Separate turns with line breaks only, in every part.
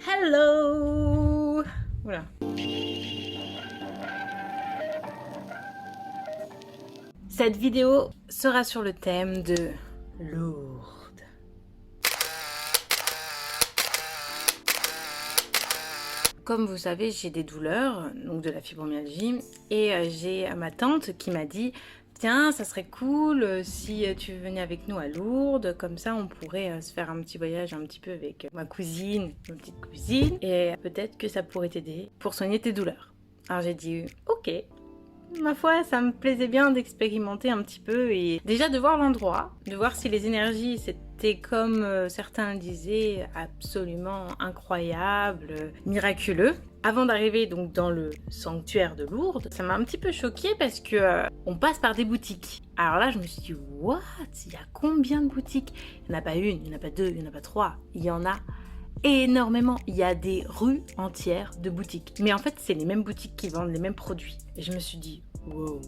Hello! Voilà. Cette vidéo sera sur le thème de Lourdes. Comme vous savez, j'ai des douleurs, donc de la fibromyalgie, et j'ai ma tante qui m'a dit tiens, ça serait cool si tu venais avec nous à Lourdes, comme ça on pourrait se faire un petit voyage un petit peu avec ma cousine, ma petite cousine, et peut-être que ça pourrait t'aider pour soigner tes douleurs. Alors j'ai dit ok, ma foi, ça me plaisait bien d'expérimenter un petit peu et déjà de voir l'endroit, de voir si les énergies c'était comme certains disaient absolument incroyable, miraculeux. Avant d'arriver donc dans le sanctuaire de Lourdes, ça m'a un petit peu choquée parce que on passe par des boutiques. Alors là, je me suis dit what? Il y a combien de boutiques? Il n'y en a pas une, il n'y en a pas deux, il n'y en a pas trois, il y en a énormément. Il y a des rues entières de boutiques. Mais en fait, c'est les mêmes boutiques qui vendent les mêmes produits. Et je me suis dit, wow,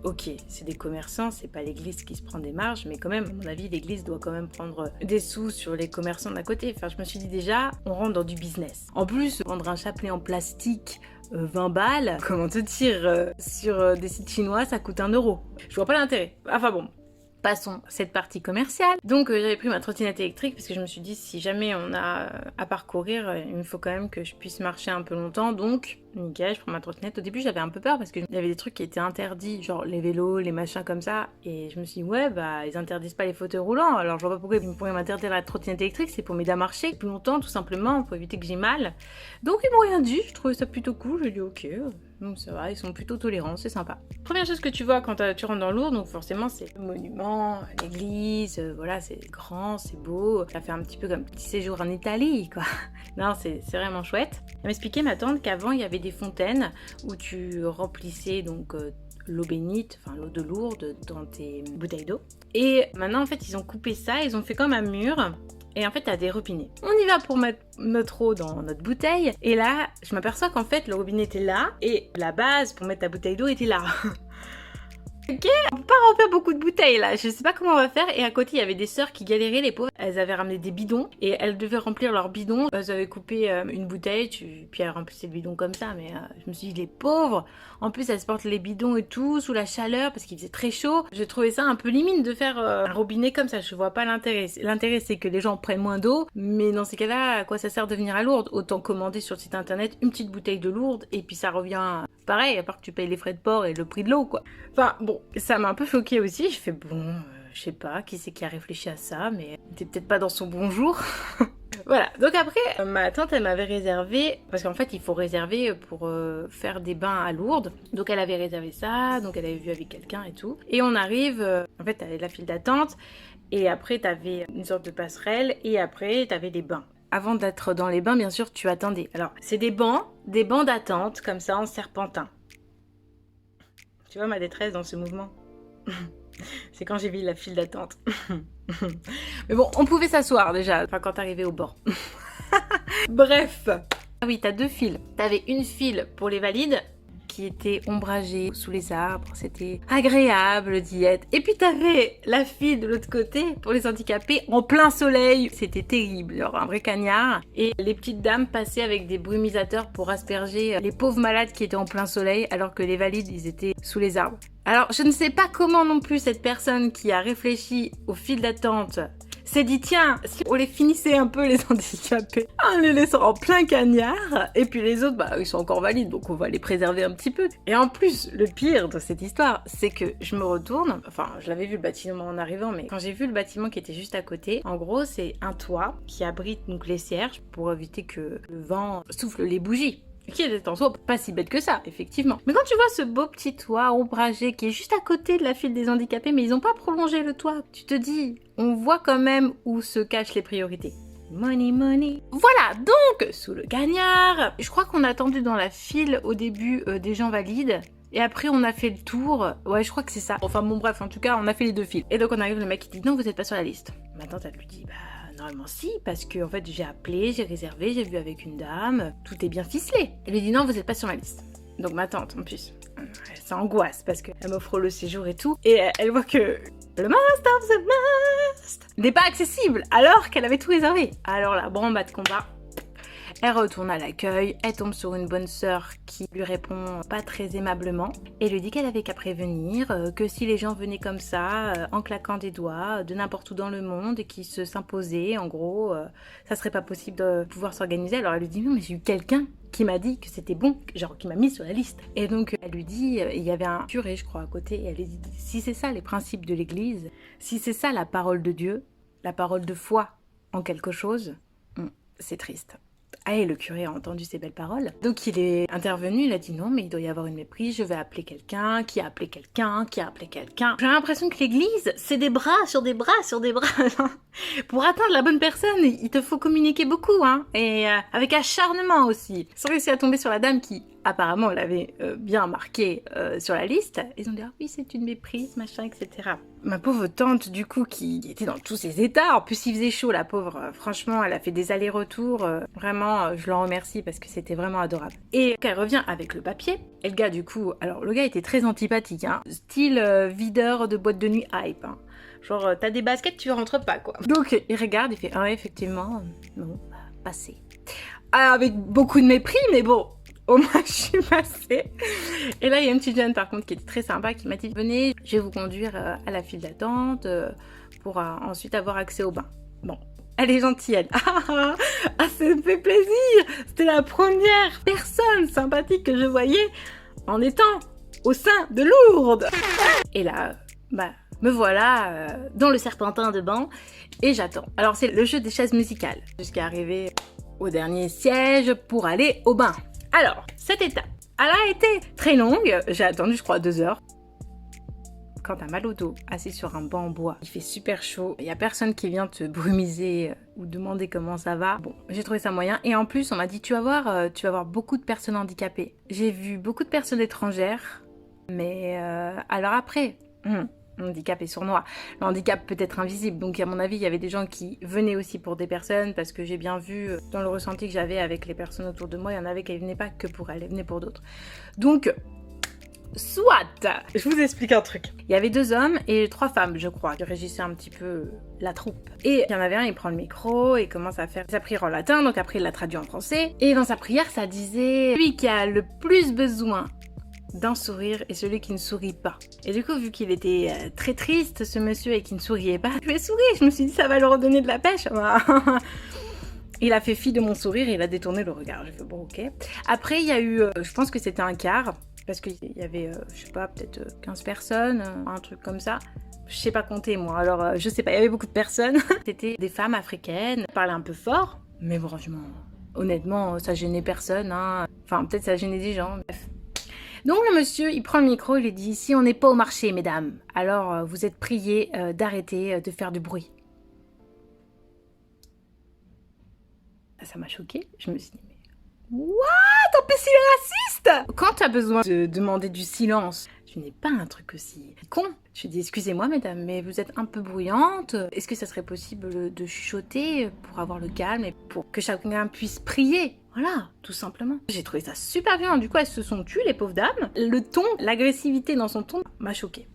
ok, c'est des commerçants, c'est pas l'église qui se prend des marges, mais quand même, à mon avis, l'église doit quand même prendre des sous sur les commerçants d'à côté. Enfin, je me suis dit déjà, on rentre dans du business. En plus, vendre un chapelet en plastique 20 balles, comment te dire, sur des sites chinois, ça coûte 1 euro. Je vois pas l'intérêt. Enfin bon. Passons cette partie commerciale. Donc j'avais pris ma trottinette électrique parce que je me suis dit si jamais on a à parcourir, il me faut quand même que je puisse marcher un peu longtemps. Donc nickel, je prends ma trottinette. Au début j'avais un peu peur parce qu'il y avait des trucs qui étaient interdits, genre les vélos, les machins comme ça. Et je me suis dit ouais bah ils interdisent pas les fauteuils roulants. Alors je vois pas pourquoi ils pourraient m'interdire la trottinette électrique. C'est pour m'aider à marcher plus longtemps tout simplement pour éviter que j'ai mal. Donc ils m'ont rien dit, je trouvais ça plutôt cool. J'ai dit ok. Donc ça va, ils sont plutôt tolérants, c'est sympa. Première chose que tu vois quand tu rentres dans Lourdes, donc forcément c'est le monument, l'église, voilà, c'est grand, c'est beau. Ça fait un petit peu comme petit séjour en Italie, quoi. Non, c'est vraiment chouette. Elle m'expliquait, ma tante, qu'avant il y avait des fontaines où tu remplissais donc l'eau bénite, enfin l'eau de Lourdes dans tes bouteilles d'eau. Et maintenant en fait ils ont coupé ça, ils ont fait comme un mur. Et en fait, t'as des robinets. On y va pour mettre notre eau dans notre bouteille. Et là, je m'aperçois qu'en fait, le robinet était là. Et la base pour mettre ta bouteille d'eau était là. Ok, on peut pas remplir beaucoup de bouteilles là, je sais pas comment on va faire. Et à côté il y avait des sœurs qui galéraient, les pauvres. Elles avaient ramené des bidons et elles devaient remplir leurs bidons. Elles avaient coupé une bouteille, puis elles remplissaient le bidon comme ça. Mais je me suis dit les pauvres. En plus elles se portent les bidons et tout sous la chaleur parce qu'il faisait très chaud. J'ai trouvé ça un peu limite de faire un robinet comme ça, je vois pas l'intérêt. L'intérêt c'est que les gens prennent moins d'eau. Mais dans ces cas-là, à quoi ça sert de venir à Lourdes? Autant commander sur le site internet une petite bouteille de Lourdes et puis ça revient pareil, à part que tu payes les frais de port et le prix de l'eau quoi. Enfin bon, ça m'a un peu choquée aussi, je fais bon, je sais pas qui c'est qui a réfléchi à ça, mais t'es peut-être pas dans son bon jour. Voilà, donc après, ma tante elle m'avait réservé, parce qu'en fait il faut réserver pour faire des bains à Lourdes, donc elle avait réservé ça, donc elle avait vu avec quelqu'un et tout, et on arrive, en fait t'avais la file d'attente, et après t'avais une sorte de passerelle, et après t'avais des bains. Avant d'être dans les bains, bien sûr, tu attendais. Alors, c'est des bancs d'attente, comme ça, en serpentin. Tu vois ma détresse dans ce mouvement? C'est quand j'ai vu la file d'attente. Mais bon, on pouvait s'asseoir déjà, enfin quand t'arrivais au bord. Bref. Ah oui, t'as deux files. T'avais une file pour les valides, qui était ombragée sous les arbres, c'était agréable d'y être. Et puis t'avais la file de l'autre côté pour les handicapés en plein soleil, c'était terrible, genre un vrai cagnard. Et les petites dames passaient avec des brumisateurs pour asperger les pauvres malades qui étaient en plein soleil alors que les valides ils étaient sous les arbres. Alors je ne sais pas comment non plus cette personne qui a réfléchi aux files d'attente s'est dit tiens, si on les finissait un peu les handicapés, en les laissant en plein cagnard, et puis les autres, bah ils sont encore valides, donc on va les préserver un petit peu. Et en plus, le pire de cette histoire, c'est que je me retourne, enfin je l'avais vu le bâtiment en arrivant, mais quand j'ai vu le bâtiment qui était juste à côté, en gros c'est un toit qui abrite donc les cierges pour éviter que le vent souffle les bougies. Qui est en soi pas si bête que ça, effectivement. Mais quand tu vois ce beau petit toit ombragé qui est juste à côté de la file des handicapés, mais ils n'ont pas prolongé le toit, tu te dis, on voit quand même où se cachent les priorités. Money, money. Voilà, donc, sous le cagnard, je crois qu'on a attendu dans la file au début des gens valides. Et après on a fait le tour, ouais je crois que c'est ça. Enfin bon bref, en tout cas on a fait les deux files. Et donc on arrive, le mec qui dit non vous êtes pas sur la liste. Ma tante elle lui dit bah normalement si, parce que en fait j'ai appelé, j'ai réservé, j'ai vu avec une dame, tout est bien ficelé. Elle lui dit non vous êtes pas sur ma liste. Donc ma tante en plus, ça angoisse parce qu'elle m'offre le séjour et tout. Et elle voit que le Must of the Must n'est pas accessible alors qu'elle avait tout réservé. Alors là, branle-bas de combat. Elle retourne à l'accueil, elle tombe sur une bonne sœur qui lui répond pas très aimablement et lui dit qu'elle avait qu'à prévenir, que si les gens venaient comme ça, en claquant des doigts, de n'importe où dans le monde et qui s'imposaient, en gros, ça serait pas possible de pouvoir s'organiser. Alors elle lui dit non mais j'ai eu quelqu'un qui m'a dit que c'était bon, genre qui m'a mis sur la liste. Et donc elle lui dit, il y avait un curé je crois à côté, et elle lui dit si c'est ça les principes de l'église, si c'est ça la parole de Dieu, la parole de foi en quelque chose, c'est triste. Ah, et le curé a entendu ces belles paroles. Donc il est intervenu, il a dit non mais il doit y avoir une méprise, je vais appeler quelqu'un, qui a appelé quelqu'un, qui a appelé quelqu'un. J'ai l'impression que l'église, c'est des bras sur des bras sur des bras. Pour atteindre la bonne personne, il te faut communiquer beaucoup, hein, et avec acharnement aussi. Ils ont réussi à tomber sur la dame qui, apparemment, l'avait bien marqué sur la liste. Ils ont dit ah oui c'est une méprise, machin, etc. Ma pauvre tante, du coup, qui était dans tous ses états, en plus il faisait chaud, la pauvre, franchement, elle a fait des allers-retours, vraiment, je l'en remercie parce que c'était vraiment adorable. Et elle revient avec le papier, et le gars, du coup, alors le gars était très antipathique, hein, style videur de boîte de nuit hype, hein. Genre, t'as des baskets, tu rentres pas, quoi. Donc, il regarde, il fait, ah ouais, effectivement, non, passé. Ah, avec beaucoup de mépris, mais bon, au moins je suis passée. Et là il y a une petite jeune par contre qui était très sympa qui m'a dit venez, je vais vous conduire à la file d'attente pour ensuite avoir accès au bain. Bon, elle est gentille elle. Ah, ça me fait plaisir. C'était la première personne sympathique que je voyais en étant au sein de Lourdes. Et là, me voilà dans le serpentin de banc et j'attends. Alors c'est le jeu des chaises musicales jusqu'à arriver au dernier siège pour aller au bain. Alors, cette étape, elle a été très longue, j'ai attendu je crois 2 heures. Quand t'as mal au dos, assis sur un banc en bois, il fait super chaud, il y a personne qui vient te brumiser ou demander comment ça va. Bon, j'ai trouvé ça moyen et en plus on m'a dit tu vas voir beaucoup de personnes handicapées. J'ai vu beaucoup de personnes étrangères, mais alors après... handicap est sournois. Le handicap peut être invisible, donc à mon avis il y avait des gens qui venaient aussi pour des personnes parce que j'ai bien vu dans le ressenti que j'avais avec les personnes autour de moi, il y en avait qui venaient pas que pour elles venaient pour d'autres. Donc soit, je vous explique un truc. Il y avait 2 hommes et 3 femmes, je crois, qui régissaient un petit peu la troupe. Et il y en avait un, il prend le micro et commence à faire sa prière en latin, donc après il l'a traduit en français. Et dans sa prière, ça disait « Celui qui a le plus besoin d'un sourire et celui qui ne sourit pas. » Et du coup, vu qu'il était très triste, ce monsieur, et qu'il ne souriait pas, je lui ai souri, je me suis dit ça va leur redonner de la pêche. Il a fait fi de mon sourire et il a détourné le regard. J'ai fait bon, ok. Après, il y a eu, je pense que c'était un quart, parce qu'il y avait, je sais pas, peut-être 15 personnes, un truc comme ça. Je sais pas compter moi, alors je sais pas, il y avait beaucoup de personnes. C'était des femmes africaines, parlaient un peu fort, mais franchement, honnêtement, ça gênait personne, hein. Enfin, peut-être ça gênait des gens, bref. Donc le monsieur, il prend le micro, il lui dit « Si on n'est pas au marché, mesdames, alors vous êtes priés d'arrêter de faire du bruit. » Ça m'a choquée, je me suis dit « Mais what? En plus il est raciste !» Quand tu as besoin de demander du silence, tu n'es pas un truc aussi con. Je dis « Excusez-moi mesdames, mais vous êtes un peu bruyante. Est-ce que ça serait possible de chuchoter pour avoir le calme et pour que chacun puisse prier ?» Voilà, tout simplement. J'ai trouvé ça super bien. Du coup, elles se sont tues, les pauvres dames. Le ton, l'agressivité dans son ton m'a choquée.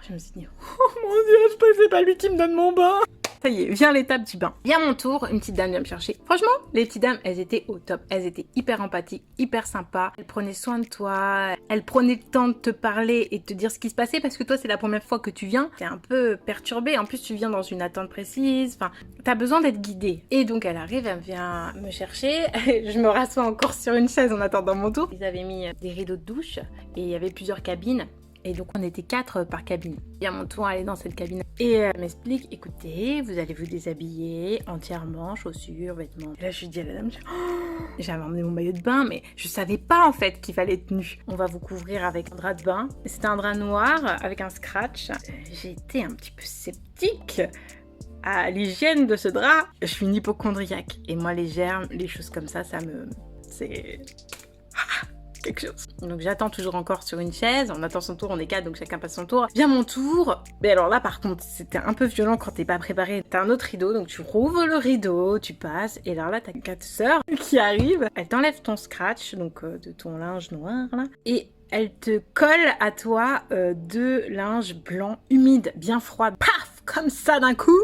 Je me suis dit, oh mon Dieu, je crois que c'est pas lui qui me donne mon bain. Ça y est, vient l'étape du bain. Vient mon tour, une petite dame vient me chercher. Franchement, les petites dames, elles étaient au top. Elles étaient hyper empathiques, hyper sympas. Elles prenaient soin de toi. Elles prenaient le temps de te parler et de te dire ce qui se passait parce que toi, c'est la première fois que tu viens. T'es un peu perturbée. En plus, tu viens dans une attente précise. Enfin, t'as besoin d'être guidée. Et donc, elle arrive, elle vient me chercher. Je me rassois encore sur une chaise en attendant mon tour. Ils avaient mis des rideaux de douche et il y avait plusieurs cabines. Et donc on était 4 par cabine. Et à mon tour, aller dans cette cabine. Et elle m'explique, écoutez, vous allez vous déshabiller entièrement, chaussures, vêtements. Et là je lui dis à la dame, j'avais emmené mon maillot de bain, mais je savais pas en fait qu'il fallait être nu. On va vous couvrir avec un drap de bain. C'était un drap noir avec un scratch. J'ai été un petit peu sceptique à l'hygiène de ce drap. Je suis une hypochondriaque. Et moi les germes, les choses comme ça c'est... quelque chose. Donc j'attends toujours encore sur une chaise, on attend son tour, on est 4 donc chacun passe son tour. Vient mon tour, mais alors là par contre c'était un peu violent quand t'es pas préparé. T'as un autre rideau donc tu rouvres le rideau, tu passes et alors là t'as 4 sœurs qui arrivent, elles t'enlèvent ton scratch donc de ton linge noir là et elles te collent à toi 2 linges blancs humides bien froids, paf comme ça d'un coup.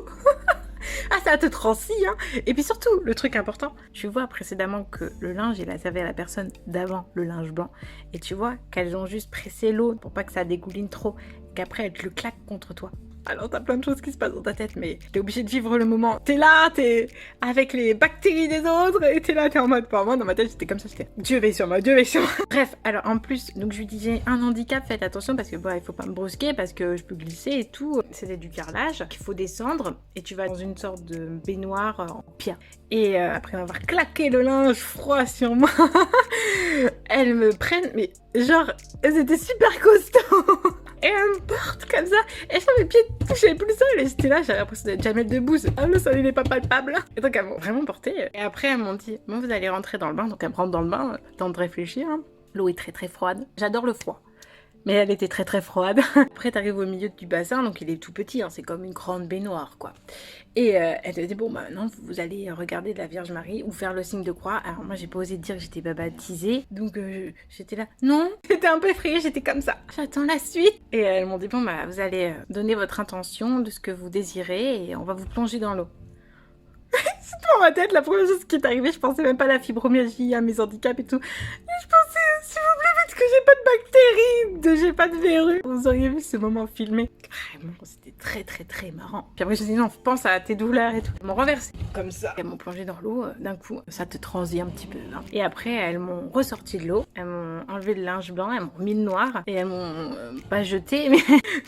Ah, ça te transcit, hein. Et puis surtout, le truc important, tu vois précédemment que le linge, il a servi à la personne d'avant, le linge blanc. Et tu vois qu'elles ont juste pressé l'eau pour pas que ça dégouline trop. Et qu'après, elles te le claquent contre toi. Alors t'as plein de choses qui se passent dans ta tête, mais t'es obligé de vivre le moment. T'es là, t'es avec les bactéries des autres, et t'es là, t'es en mode... Enfin, moi, dans ma tête, j'étais comme ça, j'étais... Dieu veille sur moi, Dieu veille sur moi. Bref, alors en plus, donc je lui dis, j'ai un handicap, faites attention, parce que bon, il faut pas me brusquer, parce que je peux glisser et tout. C'était du carrelage, qu'il faut descendre, et tu vas dans une sorte de baignoire en pierre. Et après m'avoir claqué le linge froid sur moi, elles me prennent, mais genre, elles étaient super costauds. Et elle me porte comme ça, et mes pieds touchaient plus le sol, et j'étais là, j'avais l'impression d'être Jamel Debbouze. Ah, le sol il est pas palpable. Et donc elles m'ont vraiment porté. Et après elles m'ont dit, bon vous allez rentrer dans le bain, donc elles me rentrent dans le bain, temps de réfléchir. Hein. L'eau est très très froide, j'adore le froid. Mais elle était très très froide. Après t'arrives au milieu du bassin, donc il est tout petit, hein, c'est comme une grande baignoire quoi. Et elle te dit bon bah maintenant vous allez regarder de la Vierge Marie ou faire le signe de croix. Alors moi j'ai pas osé dire que j'étais pas baptisée, donc j'étais là non, j'étais un peu effrayée, j'étais comme ça. J'attends la suite. Et elles m'ont dit bon bah vous allez donner votre intention de ce que vous désirez et on va vous plonger dans l'eau. Dans ma tête, la première chose qui est arrivée, je pensais même pas à la fibromyalgie, à mes handicaps et tout. Et je pensais, s'il vous plaît, parce que j'ai pas de bactéries, j'ai pas de verrues. Vous auriez vu ce moment filmé. Vraiment, c'était très très très marrant. Puis après, je me suis dit, non, pense à tes douleurs et tout. Elles m'ont renversé, comme ça. Elles m'ont plongé dans l'eau, d'un coup, ça te transit un petit peu. Hein. Et après, elles m'ont ressorti de l'eau, elles m'ont enlevé le linge blanc, elles m'ont mis le noir, et elles m'ont pas jeté, mais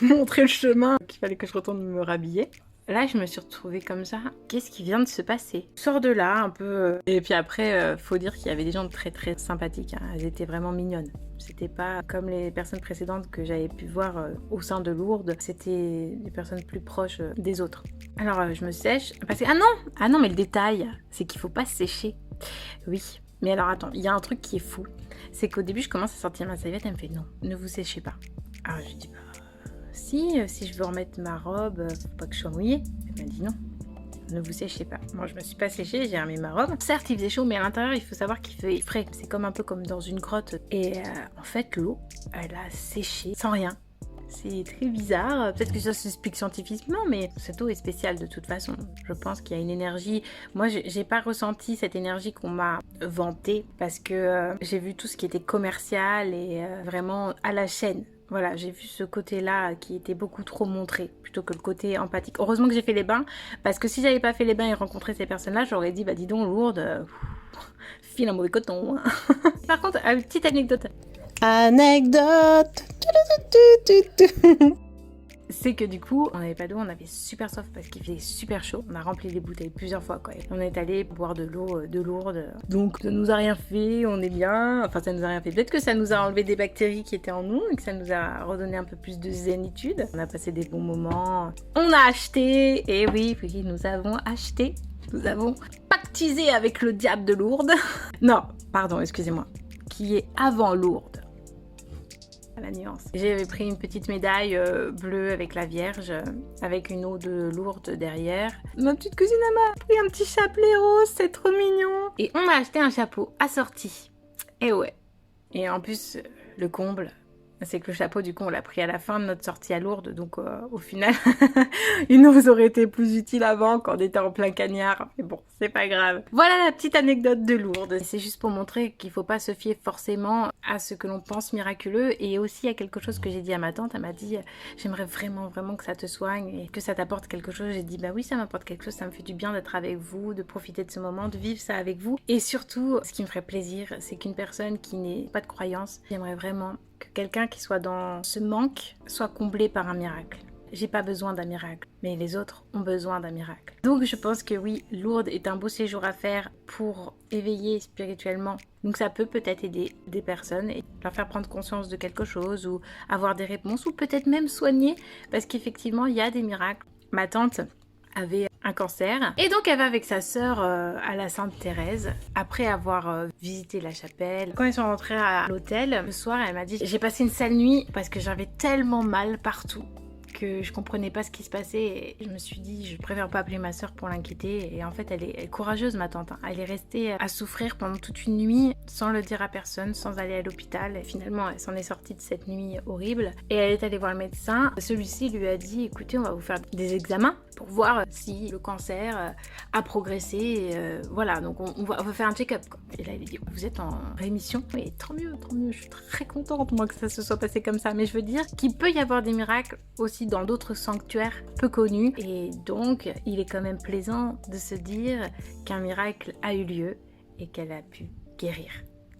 montré le chemin qu'il fallait que je retourne me rhabiller. Là, je me suis retrouvée comme ça. Qu'est-ce qui vient de se passer? Je sors de là un peu. Et puis après, faut dire qu'il y avait des gens très très sympathiques. Hein. Elles étaient vraiment mignonnes. C'était pas comme les personnes précédentes que j'avais pu voir au sein de Lourdes. C'était des personnes plus proches des autres. Alors, je me sèche. Parce que... Ah non, mais le détail, c'est qu'il faut pas se sécher. Oui. Mais alors, attends, il y a un truc qui est fou. C'est qu'au début, je commence à sortir ma serviette. Elle me fait non, ne vous séchez pas. Alors, je lui dis bah... Si je veux remettre ma robe, faut pas que je sois mouillée. Elle m'a dit non, ne vous séchez pas. Moi, je me suis pas séchée, j'ai remis ma robe. Certes, il faisait chaud, mais à l'intérieur, il faut savoir qu'il fait frais. C'est comme un peu comme dans une grotte. Et en fait, l'eau, elle a séché sans rien. C'est très bizarre. Peut-être que ça s'explique scientifiquement, mais cette eau est spéciale de toute façon. Je pense qu'il y a une énergie. Moi, j'ai pas ressenti cette énergie qu'on m'a vantée parce que j'ai vu tout ce qui était commercial et vraiment à la chaîne. Voilà, j'ai vu ce côté-là qui était beaucoup trop montré, plutôt que le côté empathique. Heureusement que j'ai fait les bains, parce que si j'avais pas fait les bains et rencontré ces personnes-là, j'aurais dit, bah dis donc, Lourdes, file un mauvais coton. Hein. Par contre, une petite anecdote.
Anecdote.
C'est que du coup, on n'avait pas d'eau, on avait super soif parce qu'il faisait super chaud. On a rempli les bouteilles plusieurs fois quoi. On est allé boire de l'eau de Lourdes. Donc ça nous a rien fait, on est bien. Enfin ça nous a rien fait. Peut-être que ça nous a enlevé des bactéries qui étaient en nous et que ça nous a redonné un peu plus de zénitude. On a passé des bons moments. On a acheté, et oui, nous avons acheté. Nous avons pactisé avec le diable de Lourdes. Non, pardon, excusez-moi. Qui est avant Lourdes. La nuance. J'avais pris une petite médaille bleue avec la Vierge, avec une eau de Lourdes derrière. Ma petite cousine m'a pris un petit chapelet rose, c'est trop mignon. Et on m'a acheté un chapeau assorti. Et ouais. Et en plus, le comble, c'est que le chapeau, du coup, on l'a pris à la fin de notre sortie à Lourdes. Donc, au final, il nous aurait été plus utile avant quand on était en plein cagnard. Mais bon, c'est pas grave. Voilà la petite anecdote de Lourdes. C'est juste pour montrer qu'il faut pas se fier forcément à ce que l'on pense miraculeux. Et aussi à quelque chose que j'ai dit à ma tante. Elle m'a dit, j'aimerais vraiment, vraiment que ça te soigne et que ça t'apporte quelque chose. J'ai dit, bah oui, ça m'apporte quelque chose. Ça me fait du bien d'être avec vous, de profiter de ce moment, de vivre ça avec vous. Et surtout, ce qui me ferait plaisir, c'est qu'une personne qui n'ait pas de croyance, j'aimerais vraiment que quelqu'un qui soit dans ce manque soit comblé par un miracle. J'ai pas besoin d'un miracle, mais les autres ont besoin d'un miracle. Donc je pense que oui, Lourdes est un beau séjour à faire pour éveiller spirituellement. Donc ça peut peut-être aider des personnes et leur faire prendre conscience de quelque chose ou avoir des réponses ou peut-être même soigner parce qu'effectivement il y a des miracles. Ma tante avait un cancer et donc elle va avec sa sœur à la Sainte-Thérèse après avoir visité la chapelle. Quand ils sont rentrés à l'hôtel, le soir elle m'a dit j'ai passé une sale nuit parce que j'avais tellement mal partout que je comprenais pas ce qui se passait et je me suis dit je préfère pas appeler ma sœur pour l'inquiéter et en fait elle est courageuse ma tante, hein. Elle est restée à souffrir pendant toute une nuit sans le dire à personne, sans aller à l'hôpital et finalement elle s'en est sortie de cette nuit horrible et elle est allée voir le médecin. Celui-ci lui a dit écoutez on va vous faire des examens pour voir si le cancer a progressé. Voilà, donc on va faire un check-up, quoi. Et là, il dit, vous êtes en rémission? Oui, tant mieux, je suis très contente, moi, que ça se soit passé comme ça. Mais je veux dire qu'il peut y avoir des miracles aussi dans d'autres sanctuaires peu connus. Et donc, il est quand même plaisant de se dire qu'un miracle a eu lieu et qu'elle a pu guérir.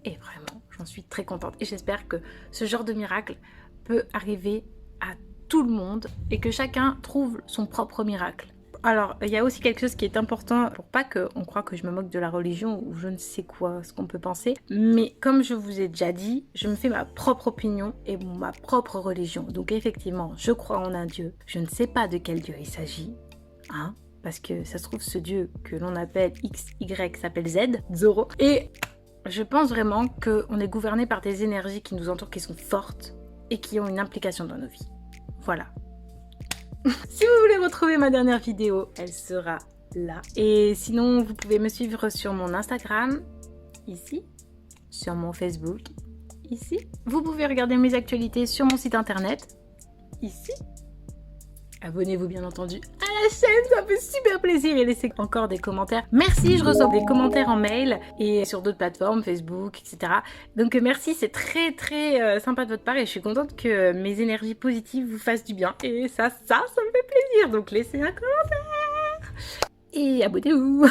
Et vraiment, j'en suis très contente. Et j'espère que ce genre de miracle peut arriver à tout le monde et que chacun trouve son propre miracle. Alors, il y a aussi quelque chose qui est important pour pas qu'on croie que je me moque de la religion ou je ne sais quoi, ce qu'on peut penser. Mais comme je vous ai déjà dit, je me fais ma propre opinion et ma propre religion. Donc effectivement, je crois en un Dieu. Je ne sais pas de quel Dieu il s'agit, hein, parce que ça se trouve ce Dieu que l'on appelle X, Y s'appelle Z, Zoro. Et je pense vraiment qu'on est gouverné par des énergies qui nous entourent, qui sont fortes et qui ont une implication dans nos vies. Voilà. Si vous voulez retrouver ma dernière vidéo, elle sera là. Et sinon, vous pouvez me suivre sur mon Instagram, ici, sur mon Facebook, ici. Vous pouvez regarder mes actualités sur mon site internet, ici. Abonnez-vous bien entendu à la chaîne, ça fait super plaisir et laissez encore des commentaires. Merci, je reçois des commentaires en mail et sur d'autres plateformes, Facebook, etc. Donc merci, c'est très sympa de votre part et je suis contente que mes énergies positives vous fassent du bien. Et ça me fait plaisir, donc laissez un commentaire et abonnez-vous.